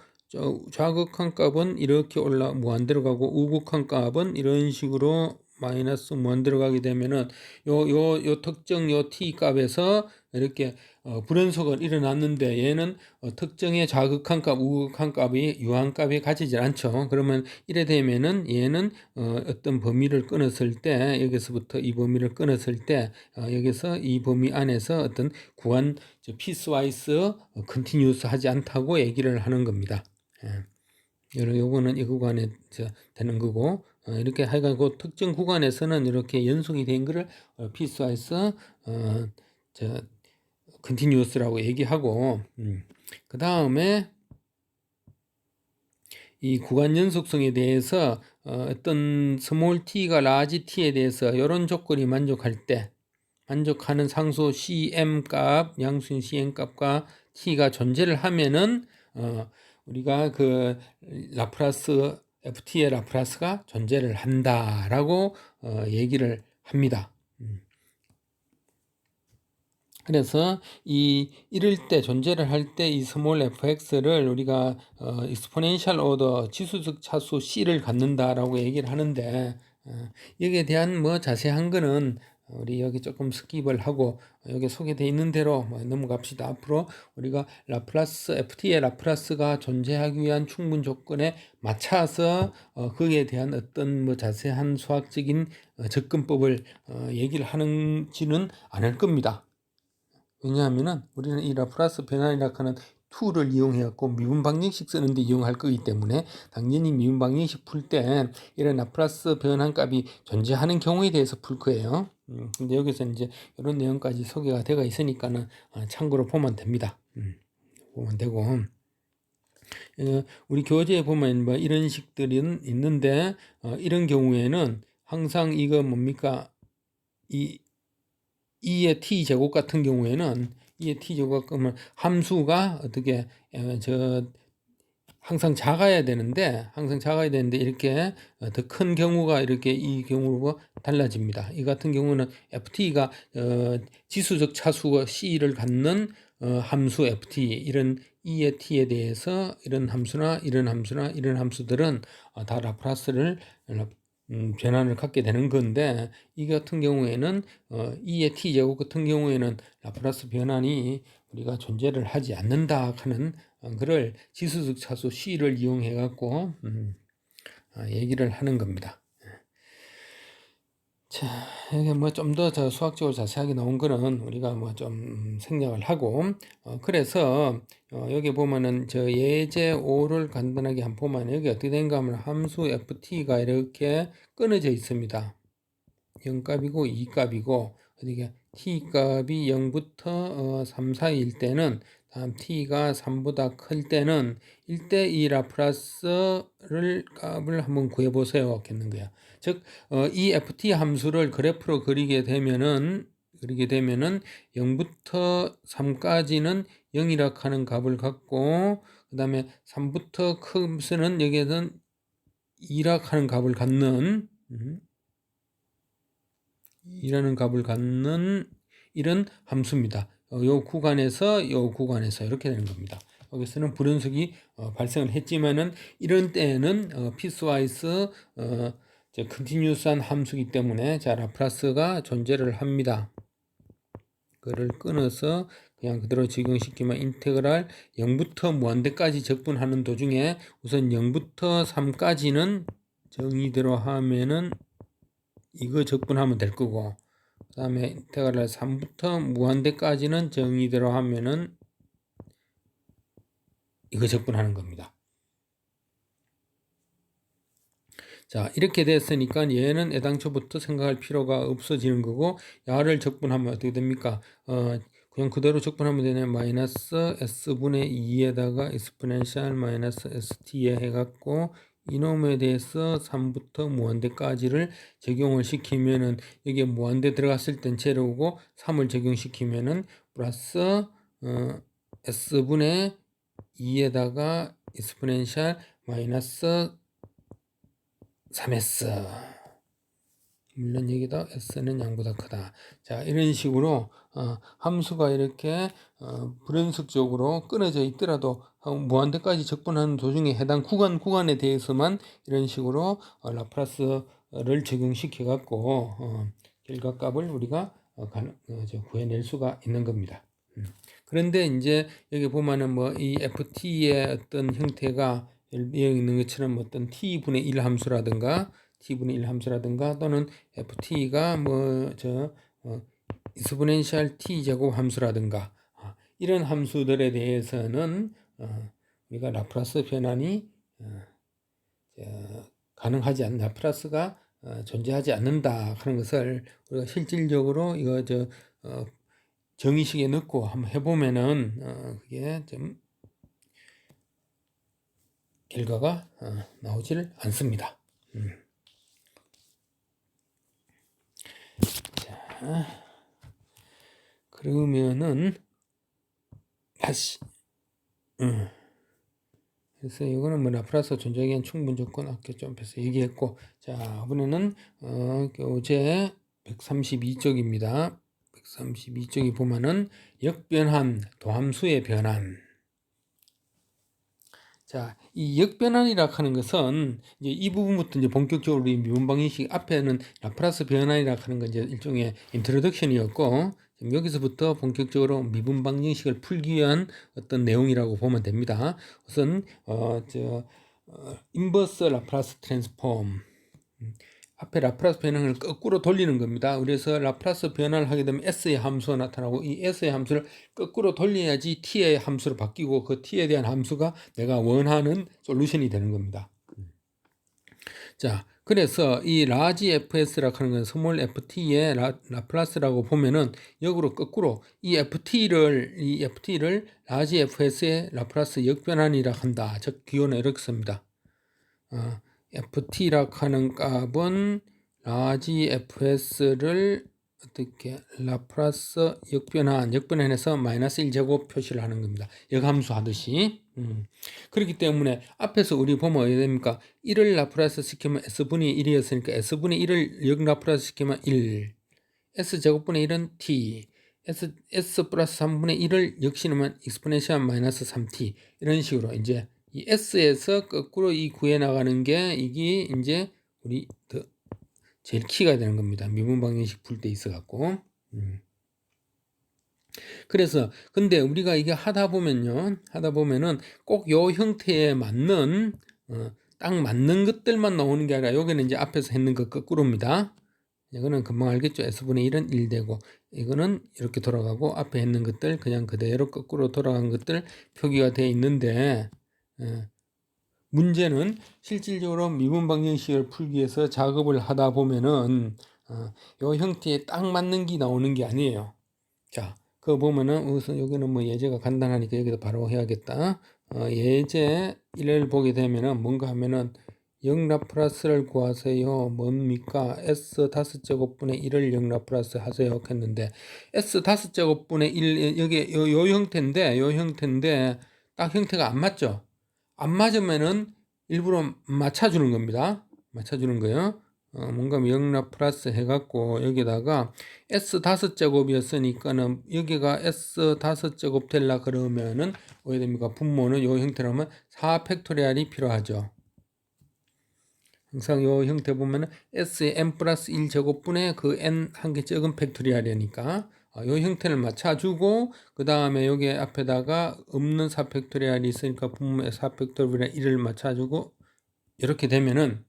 좌극한 값은 이렇게 무한 들어가고 우극한 값은 이런 식으로 마이너스 무한 들어가게 되면은 요 특정 요 t 값에서 이렇게 불연속은 일어났는데 얘는 특정의 좌극한 값, 우극한 값이 유한값이 가지질 않죠. 그러면 이래 되면은 얘는 어떤 범위를 끊었을 때 여기서부터 이 범위를 끊었을 때 여기서 이 범위 안에서 어떤 구간 피스와이스 컨티뉴스 하지 않다고 얘기를 하는 겁니다. 요거는 이 구간에 되는 거고 이렇게 하여간 그 특정 구간에서는 이렇게 연속이 된 거를 피스와이스 컨티뉴스라고 얘기하고 그 다음에 이 구간 연속성에 대해서 어떤 스몰 t가 라지 t에 대해서 이런 조건이 만족하는 상수 cm 값, 양수인 cm 값과 t가 존재를 하면은 우리가 그 라프라스 ft의 라프라스가 존재를 한다라고 얘기를 합니다. 그래서 이럴 때 존재를 할 때 이 스몰 fx를 우리가 exponential order 지수적 차수 c를 갖는다라고 얘기를 하는데 여기에 대한 뭐 자세한 거는 우리 여기 조금 스킵을 하고 여기 소개되어 있는 대로 넘어갑시다. 앞으로 우리가 라플라스 ft의 라플라스가 존재하기 위한 충분 조건에 맞춰서 거기에 대한 어떤 뭐 자세한 수학적인 접근법을 얘기를 하는지는 않을 겁니다. 왜냐하면은 우리는 이 라플라스 변환이라고 하는 툴을 이용해갖고 미분 방정식 쓰는데 이용할 거기 때문에 당연히 미분 방정식 풀 때 이런 라플라스 변환 값이 존재하는 경우에 대해서 풀 거예요. 근데 여기서 이제 이런 내용까지 소개가 되어 있으니까는 참고로 보면 됩니다. 보면 되고 우리 교재에 보면 뭐 이런 식들이 있는데 이런 경우에는 항상 이거 뭡니까 2의 t제곱 같은 경우에는 2의 t제곱 그러면 함수가 어떻게 항상 작아야 되는데 이렇게 더 큰 경우가 이렇게 이 경우로 달라집니다. 이 같은 경우는 ft가 지수적 차수 c를 갖는 함수 ft 이런 2의 t에 대해서 이런 함수나 이런 함수들은 다 라플라스를 변환을 갖게 되는 건데 이 같은 경우에는 2의 t제곱 같은 경우에는 라플라스 변환이 우리가 존재를 하지 않는다 하는 그를 지수적 차수 c를 이용해 갖고 얘기를 하는 겁니다. 자, 여기 뭐 좀 더 수학적으로 자세하게 나온 거는 우리가 뭐 좀 생략을 하고 그래서 여기 보면은 저 예제 5를 간단하게 한번 보면 여기 어떻게 된가 하면 함수 ft가 이렇게 끊어져 있습니다. 0값이고 2값이고 어디게 t값이 0부터 3 사이일 때는 다음 t가 3보다 클 때는 일대 이 라플라스를 값을 한번 구해 보세요 했는 거야. 즉 이 ft 함수를 그래프로 그리게 되면은 0부터 3까지는 0이라 하는 값을 갖고 그 다음에 3부터 크면은 여기에는 2라 하는 값을 갖는 이라는 값을 갖는 이런 함수입니다. 요 구간에서 이렇게 되는 겁니다. 여기서는 불연속이 발생을 했지만은 이런 때에는 피스와이스 컨티뉴스한 함수이기 때문에 자 라플라스가 존재를 합니다. 그를 끊어서 그냥 그대로 적용시키면 인테그랄 0부터 무한대까지 적분하는 도중에 우선 0부터 3까지는 정의대로 하면은 이거 적분하면 될 거고 그 다음에 인테그랄 3부터 무한대까지는 정의대로 하면은 이거 적분하는 겁니다. 자 이렇게 됐으니까 얘는 애당초부터 생각할 필요가 없어지는 거고 야를 적분하면 어떻게 됩니까? 그냥 그대로 적분하면 되네. 마이너스 s분의 2에다가 exponential 마이너스 st에 해갖고 이놈에 대해서 3부터 무한대까지를 적용을 시키면은 여기에 무한대 들어갔을 땐 제로고 3을 적용시키면은 플러스 S분의 2에다가 익스포넨셜 마이너스 3S. 물론 여기다 S는 0보다 크다. 자, 이런 식으로 함수가 이렇게 불연속적으로 끊어져 있더라도 무한대까지 적분하는 도중에 해당 구간에 대해서만 이런 식으로 라프라스를 적용시켜 갖고 결과값을 우리가 구해낼 수가 있는 겁니다. 그런데 이제 여기 보면은 뭐 이 ft의 어떤 형태가 여기 있는 것처럼 어떤 t분의 1 함수라든가 t분의 1 함수라든가 또는 ft가 익스포넨셜 t 제곱 함수라든가 이런 함수들에 대해서는 우리가 라프라스 변환이 가능하지 않는 라프라스가 존재하지 않는다 하는 것을 우리가 실질적으로 이거 정의식에 넣고 한번 해보면은 그게 좀 결과가 나오질 않습니다. 자, 그러면은 다시 그래서 이거는 뭐 라프라스 존재하기 위한 충분 조건 아까 좀 앞에서 얘기했고, 자 이번에는 교재 132쪽입니다. 132쪽이 보면은 역변환 도함수의 변환. 자, 이 역변환이라 하는 것은 이제 이 부분부터 이제 본격적으로 이 미분 방정식 앞에는 라프라스 변환이라 하는 건 이제 일종의 인트로덕션이었고, 여기서부터 본격적으로 미분 방정식을 풀기 위한 어떤 내용이라고 보면 됩니다. 우선 인버스 라프라스 트랜스폼. 앞에 라프라스 변환을 거꾸로 돌리는 겁니다. 그래서 라프라스 변환을 하게 되면 S의 함수가 나타나고 이 S의 함수를 거꾸로 돌려야지 T의 함수로 바뀌고 그 T에 대한 함수가 내가 원하는 솔루션이 되는 겁니다. 자, 그래서 이 라지 fs라고 하는 건 스몰 ft의 라플라스라고 보면은 역으로 거꾸로 이 ft를 라지 fs의 라플라스 역변환이라 한다. 즉 기호는 이렇게 씁니다. ft라고 하는 값은 라지 fs를 어떻게 라플라스 역변환해서 마이너스 1제곱 표시를 하는 겁니다. 역함수 하듯이. 그렇기 때문에 앞에서 우리 보면 어떻게 됩니까? 1을 라플라스 시키면 s분의 1이었으니까 s분의 1을 역 라플라스 시키면 1, s제곱분의 1은 t, s 플러스 3분의 1을 역시 넣으면 익스포넨셜 마이너스 3t. 이런 식으로 이제 이 s에서 거꾸로 이 구해 나가는 게 이게 이제 우리 제일 키가 되는 겁니다. 미분 방정식 풀 때 있어 갖고. 그래서 근데 우리가 이게 하다 보면은 꼭 요 형태에 맞는 딱 맞는 것들만 나오는 게 아니라 여기는 이제 앞에서 했는 것 거꾸로입니다. 이거는 금방 알겠죠. s분의 1은 1 되고 이거는 이렇게 돌아가고 앞에 했는 것들 그냥 그대로 거꾸로 돌아간 것들 표기가 되어 있는데 문제는 실질적으로 미분 방정식을 풀기 위해서 작업을 하다 보면은 요 형태에 딱 맞는 게 나오는 게 아니에요. 자, 그거 보면은 우선 여기는 뭐 예제가 간단하니까 여기다 바로 해야겠다. 예제 1을 보게 되면은 뭔가 하면은 역라플라스를 구하세요. 뭡니까? s 5제곱분의 1을 역라플라스 하세요. 했는데 s 5제곱분의 1 여기 요 형태인데 딱 형태가 안 맞죠? 안 맞으면은 일부러 맞춰주는 겁니다. 맞춰주는 거예요. 뭔가 역라플라스 해갖고 여기다가 s 5제곱이었으니까는 여기가 s 5제곱 될라 그러면은 어떻게 됩니까? 분모는 요 형태라면 4 팩토리얼이 필요하죠. 항상 요 형태 보면은 s의 n 플러스 1 제곱분의 그 n 한 개 적은 팩토리얼이니까 요 형태를 맞춰주고 그 다음에 여기 앞에다가 없는 4팩토리얼이 있으니까 분모에 4팩토리얼 1을 맞춰주고 이렇게 되면은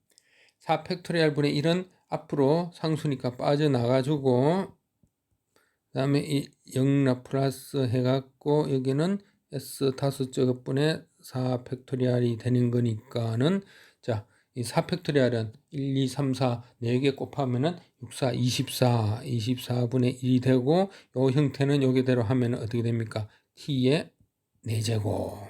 4팩토리얼 분의 1은 앞으로 상수니까 빠져나가주고 그 다음에 이 0 플러스 해갖고 여기는 s 5제곱분의 4팩토리얼이 되는 거니까는 자, 이 4팩토리얼은 1, 2, 3, 4 4개 곱하면은 6, 4, 24, 24분의 1이 되고 요 형태는 여기대로 하면은 어떻게 됩니까? t의 4제곱.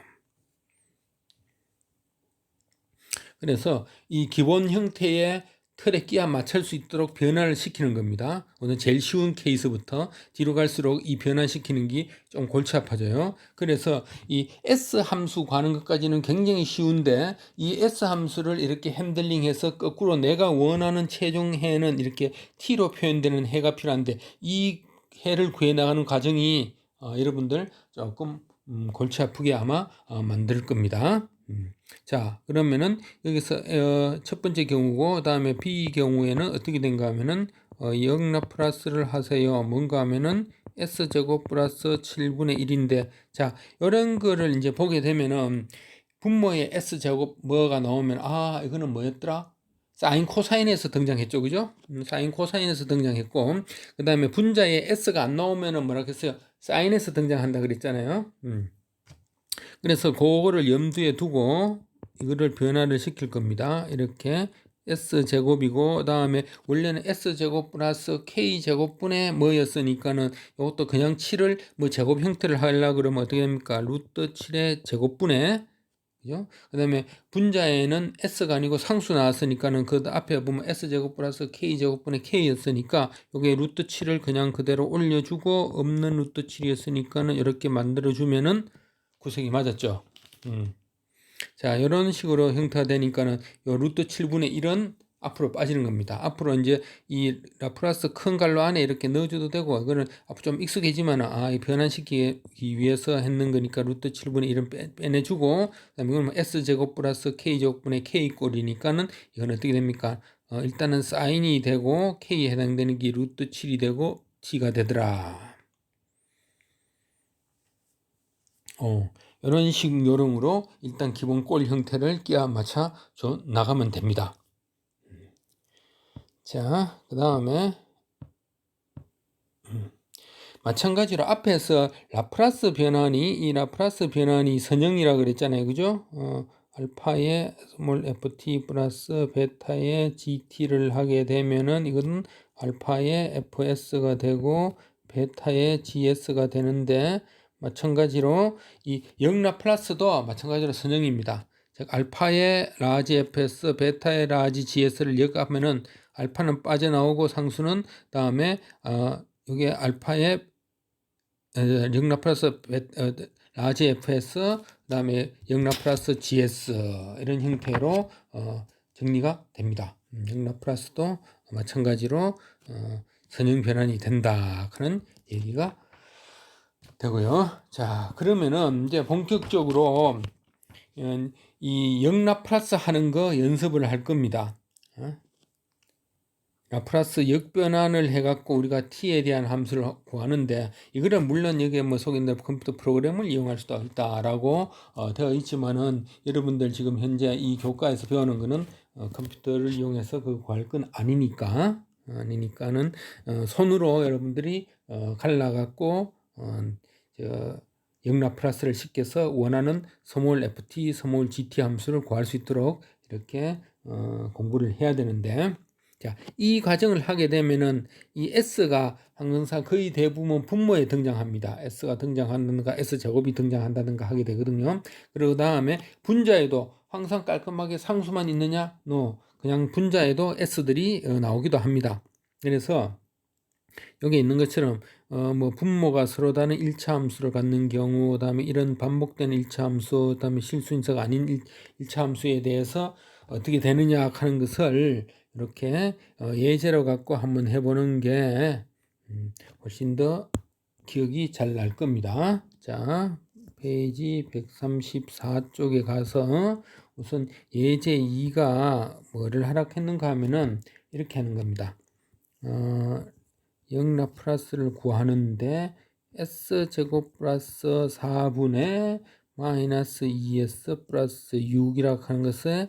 그래서 이 기본 형태의 틀에 끼워 맞출 수 있도록 변화를 시키는 겁니다. 오늘 제일 쉬운 케이스부터 뒤로 갈수록 이 변화시키는 게 좀 골치 아파져요. 그래서 이 S 함수 구하는 것까지는 굉장히 쉬운데 이 S 함수를 이렇게 핸들링해서 거꾸로 내가 원하는 최종 해는 이렇게 T로 표현되는 해가 필요한데 이 해를 구해 나가는 과정이 여러분들 조금 골치 아프게 아마 만들 겁니다. 자, 그러면은 여기서 첫 번째 경우고 다음에 B 경우에는 어떻게 된가 하면은 역라플라스를 하세요. 뭔가 하면은 S제곱 플러스 7분의 1인데 자, 이런 거를 이제 보게 되면은 분모의 S제곱 뭐가 나오면 이거는 뭐였더라? 사인 코사인에서 등장했죠. 그죠? 사인 코사인에서 등장했고 그 다음에 분자에 S가 안 나오면은 뭐라 그랬어요? 사인에서 등장한다 그랬잖아요. 그래서 그거를 염두에 두고 이거를 변화를 시킬 겁니다. 이렇게 S제곱이고 다음에 원래는 S제곱 플러스 K제곱분의 뭐였으니까는 이것도 그냥 7을 뭐 제곱 형태를 하려고 그러면 어떻게 됩니까? 루트 7의 제곱분의 그죠? 그 다음에 분자에는 S가 아니고 상수 나왔으니까는 그 앞에 보면 S제곱 플러스 K제곱분의 K였으니까 요게 루트 7을 그냥 그대로 올려주고 없는 루트 7이었으니까는 이렇게 만들어주면은 구색이 맞았죠. 자, 이런 식으로 형태가 되니까는 요 루트 7분의 1은 앞으로 빠지는 겁니다. 앞으로 이제 이 라플라스 큰 갈로 안에 이렇게 넣어줘도 되고, 이거는 앞으로 좀 익숙해지면, 이 변환시키기 위해서 했는 거니까 루트 7분의 1은 빼내주고, 그 다음에 이건 S제곱 플러스 K제곱분의 K꼴이니까는 이건 어떻게 됩니까? 일단은 사인이 되고, K에 해당되는 게 루트 7이 되고, T가 되더라. 이런 식 요령으로 일단 기본 꼴 형태를 끼워 맞춰 나가면 됩니다. 자, 그 다음에 마찬가지로 앞에서 라플라스 변환이 선형이라 그랬잖아요. 그죠? 알파의 스몰 ft 플러스 베타의 gt를 하게 되면은 이거는 알파의 fs가 되고 베타의 gs가 되는데 마찬가지로 이 역라플라스도 마찬가지로 선형입니다. 즉 알파의 라지 fs, 베타의 라지 gs를 역하면은 알파는 빠져나오고 상수는 다음에 이게 알파의 역라플러스 라지 fs 그다음에 역라플러스 gs 이런 형태로 정리가 됩니다. 역라플러스도 마찬가지로 선형 변환이 된다 그런 얘기가 되고요. 자, 그러면은 이제 본격적으로 이 역라플러스 하는 거 연습을 할 겁니다. 라플라스 역변환을 해갖고 우리가 t에 대한 함수를 구하는데 이거는 물론 여기에 뭐 속에 있는 컴퓨터 프로그램을 이용할 수도 있다라고 되어 있지만은 여러분들 지금 현재 이 교과에서 배우는 거는 컴퓨터를 이용해서 그 구할 건 아니니까는 손으로 여러분들이 갈라갖고 역라플라스를 시켜서 원하는 스몰 ft, 스몰 gt 함수를 구할 수 있도록 이렇게 공부를 해야 되는데 자, 이 과정을 하게 되면은 이 S가 항상 거의 대부분 분모에 등장합니다. S가 등장한다든가 S제곱이 등장한다든가 하게 되거든요. 그리고 다음에 분자에도 항상 깔끔하게 상수만 있느냐? No. 그냥 분자에도 S들이 나오기도 합니다. 그래서 여기 있는 것처럼 뭐 분모가 서로 다른 1차 함수를 갖는 경우 그다음에 이런 반복되는 1차 함수 그다음에 실수인사가 아닌 1차 함수에 대해서 어떻게 되느냐 하는 것을 이렇게 예제로 갖고 한번 해보는 게 훨씬 더 기억이 잘 날 겁니다. 자, 페이지 134쪽에 가서 우선 예제 2가 뭐를 하락했는가 하면은 이렇게 하는 겁니다. 역라플라스를 구하는데 S제곱 플러스 4분의 마이너스 2S 플러스 6이라고 하는 것에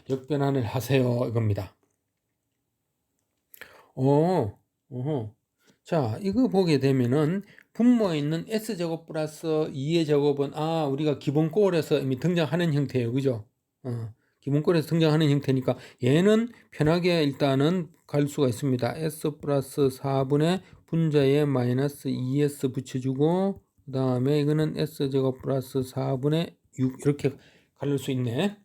역변환을 하세요 이겁니다. 자, 이거 보게 되면은 분모에 있는 S제곱 플러스 2의 제곱은 우리가 기본꼴에서 이미 등장하는 형태예요. 그죠? 기본꼴에서 등장하는 형태니까 얘는 편하게 일단은 갈 수가 있습니다. S 플러스 4분의 분자에 마이너스 2S 붙여주고 그 다음에 이거는 S제곱 플러스 4분의 6 이렇게 가를 수 있네.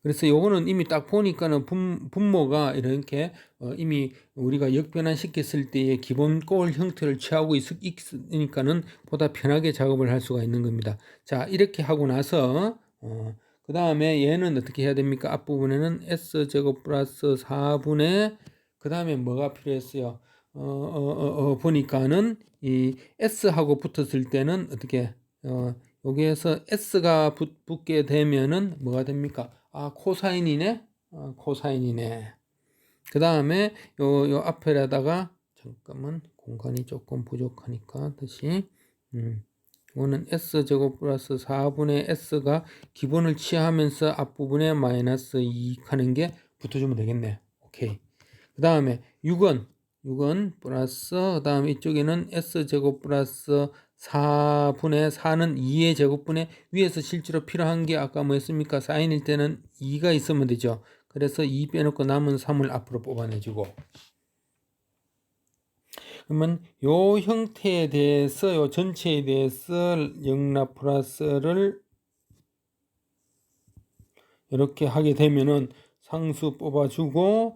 그래서 요거는 이미 딱 보니까는 분모가 이렇게 이미 우리가 역변환 시켰을 때의 기본 꼴 형태를 취하고 있으니까는 보다 편하게 작업을 할 수가 있는 겁니다. 자, 이렇게 하고 나서 그 다음에 얘는 어떻게 해야 됩니까? 앞부분에는 S제곱 플러스 4분의 그 다음에 뭐가 필요했어요? 보니까는 이 S하고 붙었을 때는 어떻게 여기에서 S가 붙게 되면은 뭐가 됩니까? 아, 코사인이네? 코사인이네. 그 다음에 요 앞에다가 잠깐만 공간이 조금 부족하니까 다시 이거는 S제곱 플러스 4분의 S가 기본을 취하면서 앞부분에 마이너스 2 하는 게 붙어주면 되겠네. 오케이. 그 다음에 6은 플러스 그 다음에 이쪽에는 S제곱 플러스 4분의 4는 2의 제곱분의 위에서 실제로 필요한 게 아까 뭐였습니까? 사인일 때는 2가 있으면 되죠. 그래서 2 빼놓고 남은 3을 앞으로 뽑아내주고 그러면 요 형태에 대해서 요 전체에 대해서 영라플러스를 이렇게 하게 되면은 상수 뽑아주고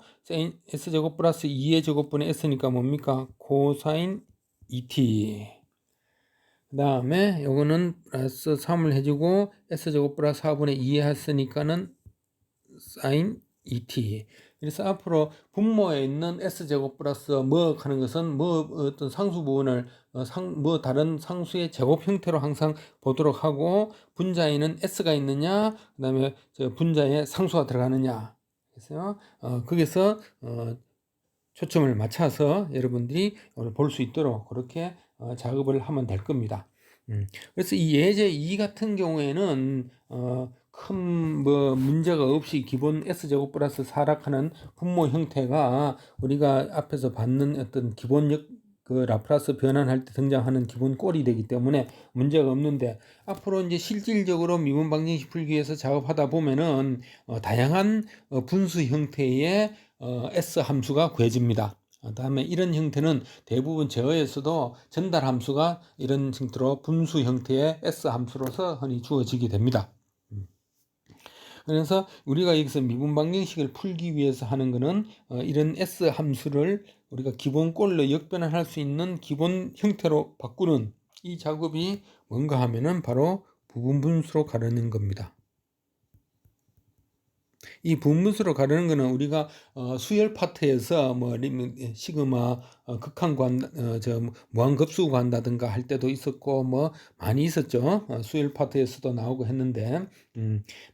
S제곱 플러스 2의 제곱분의 S니까 뭡니까? 코사인 2t. 그 다음에 요거는 플러스 3을 해주고 S제곱 플러스 4분의 2 했으니까는 사인 2t. 그래서 앞으로 분모에 있는 S제곱 플러스 뭐 하는 것은 뭐 어떤 상수 부분을 뭐 다른 상수의 제곱 형태로 항상 보도록 하고 분자에는 S가 있느냐 그 다음에 분자에 상수가 들어가느냐 그래서 거기서 초점을 맞춰서 여러분들이 볼 수 있도록 그렇게 작업을 하면 될 겁니다. 그래서 이 예제 2 같은 경우에는 큰 뭐 문제가 없이 기본 S제곱 플러스 4락하는 분모 형태가 우리가 앞에서 받는 어떤 기본 그 라플라스 변환할 때 등장하는 기본 꼴이 되기 때문에 문제가 없는데 앞으로 이제 실질적으로 미분 방정식 풀기 위해서 작업하다 보면은 다양한 분수 형태의 S 함수가 구해집니다. 다음에 이런 형태는 대부분 제어에서도 전달 함수가 이런 형태로 분수 형태의 S 함수로서 흔히 주어지게 됩니다. 그래서 우리가 여기서 미분 방정식을 풀기 위해서 하는 것은 이런 S 함수를 우리가 기본 꼴로 역변환할 수 있는 기본 형태로 바꾸는 이 작업이 뭔가 하면은 바로 부분분수로 가르는 겁니다. 이 분분수로 가르는 것은 우리가 수열 파트에서 뭐 시그마 극한 구한 저 무한급수 구한다든가 할 때도 있었고 뭐 많이 있었죠. 수열 파트에서도 나오고 했는데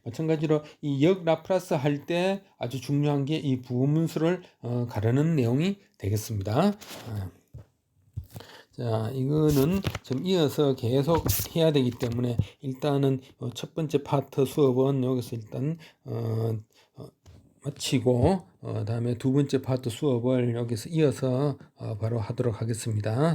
마찬가지로 이 역 라플라스 할 때 아주 중요한 게 이 부분분수를 가르는 내용이 되겠습니다. 자, 이거는 좀 이어서 계속 해야 되기 때문에 일단은 첫 번째 파트 수업은 여기서 일단 마치고 다음에 두 번째 파트 수업을 여기서 이어서 바로 하도록 하겠습니다.